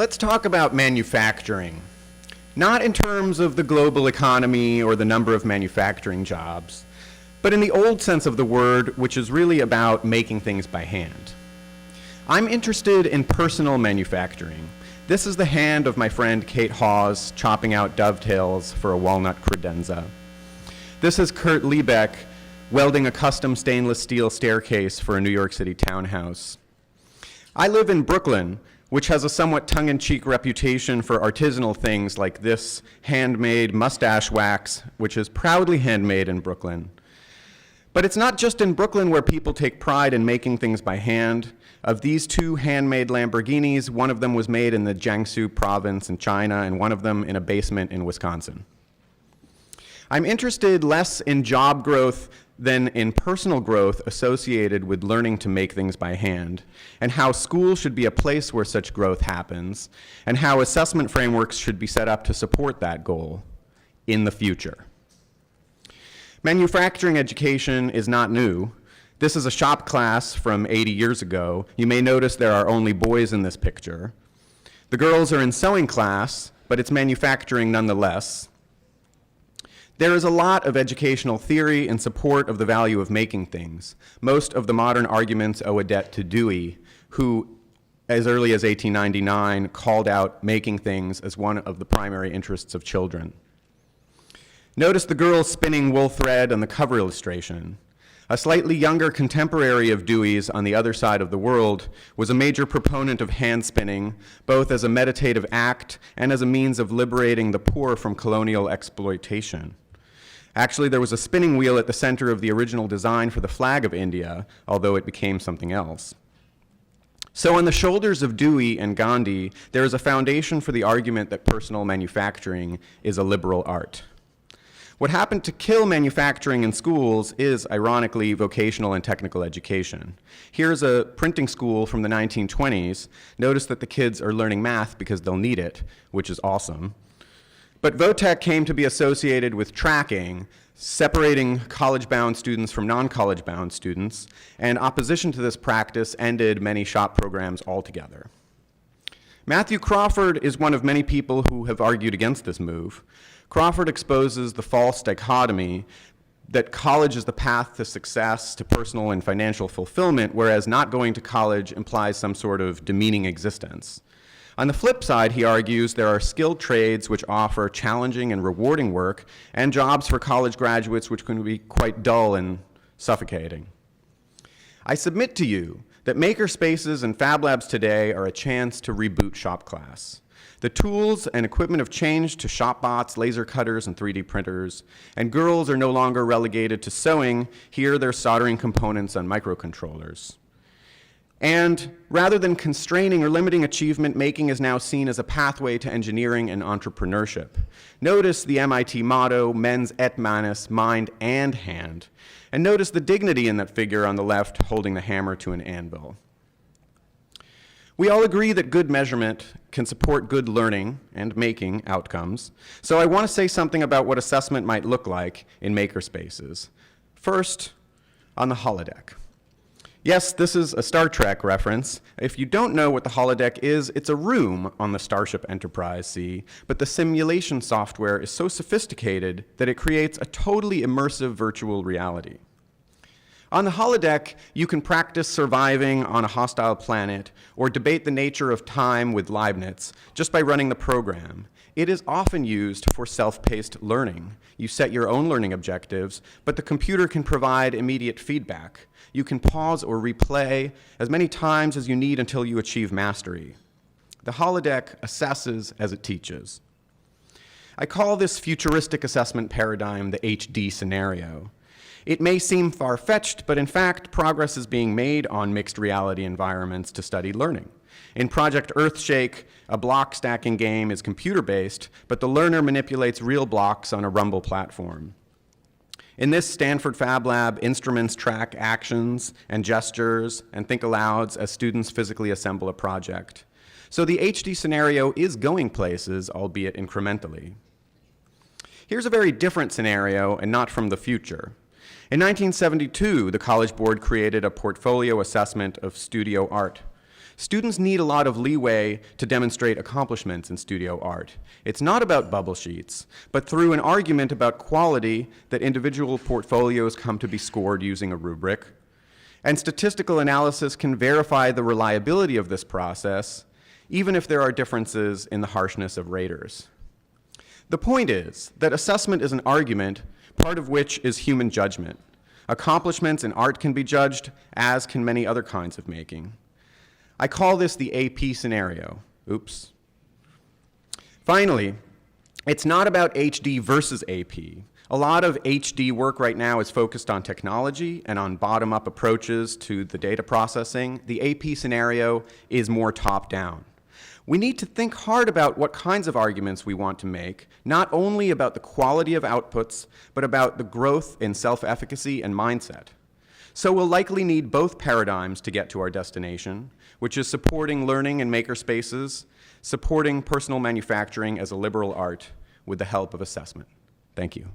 Let's talk about manufacturing. Not in terms of the global economy or the number of manufacturing jobs, but in the old sense of the word, which is really about making things by hand. I'm interested in personal manufacturing. This is the hand of my friend Kate Hawes chopping out dovetails for a walnut credenza. This is Kurt Liebeck welding a custom stainless steel staircase for a New York City townhouse. I live in Brooklyn, which has a somewhat tongue-in-cheek reputation for artisanal things like this handmade mustache wax, which is proudly handmade in Brooklyn. But it's not just in Brooklyn where people take pride in making things by hand. Of these two handmade Lamborghinis, one of them was made in the Jiangsu province in China, and one of them in a basement in Wisconsin. I'm interested less in job growth than in personal growth associated with learning to make things by hand, and how school should be a place where such growth happens, and how assessment frameworks should be set up to support that goal in the future. Manufacturing education is not new. This is a shop class from 80 years ago. You may notice there are only boys in this picture. The girls are in sewing class, but it's manufacturing nonetheless. There is a lot of educational theory in support of the value of making things. Most of the modern arguments owe a debt to Dewey, who, as early as 1899, called out making things as one of the primary interests of children. Notice the girl spinning wool thread on the cover illustration. A slightly younger contemporary of Dewey's on the other side of the world was a major proponent of hand spinning, both as a meditative act and as a means of liberating the poor from colonial exploitation. Actually, there was a spinning wheel at the center of the original design for the flag of India, although it became something else. So on the shoulders of Dewey and Gandhi, there is a foundation for the argument that personal manufacturing is a liberal art. What happened to kill manufacturing in schools is, ironically, vocational and technical education. Here's a printing school from the 1920s. Notice that the kids are learning math because they'll need it, which is awesome. But VOTEC came to be associated with tracking, separating college-bound students from non-college-bound students, and opposition to this practice ended many shop programs altogether. Matthew Crawford is one of many people who have argued against this move. Crawford exposes the false dichotomy that college is the path to success, to personal and financial fulfillment, whereas not going to college implies some sort of demeaning existence. On the flip side, he argues there are skilled trades which offer challenging and rewarding work, and jobs for college graduates which can be quite dull and suffocating. I submit to you that maker spaces and fab labs today are a chance to reboot shop class. The tools and equipment have changed to shop bots, laser cutters, and 3D printers, and girls are no longer relegated to sewing. Here they're soldering components on microcontrollers. And rather than constraining or limiting achievement, making is now seen as a pathway to engineering and entrepreneurship. Notice the MIT motto, mens et manus, mind and hand. And notice the dignity in that figure on the left holding the hammer to an anvil. We all agree that good measurement can support good learning and making outcomes. So I want to say something about what assessment might look like in makerspaces. First, on the holodeck. Yes, this is a Star Trek reference. If you don't know what the holodeck is, it's a room on the Starship Enterprise C, but the simulation software is so sophisticated that it creates a totally immersive virtual reality. On the holodeck, you can practice surviving on a hostile planet or debate the nature of time with Leibniz just by running the program. It is often used for self-paced learning. You set your own learning objectives, but the computer can provide immediate feedback. You can pause or replay as many times as you need until you achieve mastery. The holodeck assesses as it teaches. I call this futuristic assessment paradigm the HD scenario. It may seem far-fetched, but in fact, progress is being made on mixed reality environments to study learning. In Project Earthshake, a block stacking game is computer-based, but the learner manipulates real blocks on a Rumble platform. In this Stanford Fab Lab, instruments track actions and gestures and think alouds as students physically assemble a project. So the HD scenario is going places, albeit incrementally. Here's a very different scenario, and not from the future. In 1972, the College Board created a portfolio assessment of studio art. Students need a lot of leeway to demonstrate accomplishments in studio art. It's not about bubble sheets, but through an argument about quality that individual portfolios come to be scored using a rubric. And statistical analysis can verify the reliability of this process, even if there are differences in the harshness of raters. The point is that assessment is an argument, part of which is human judgment. Accomplishments in art can be judged, as can many other kinds of making. I call this the AP scenario. Oops. Finally, it's not about HD versus AP. A lot of HD work right now is focused on technology and on bottom-up approaches to the data processing. The AP scenario is more top-down. We need to think hard about what kinds of arguments we want to make, not only about the quality of outputs, but about the growth in self-efficacy and mindset. So we'll likely need both paradigms to get to our destination, which is supporting learning in makerspaces, supporting personal manufacturing as a liberal art with the help of assessment. Thank you.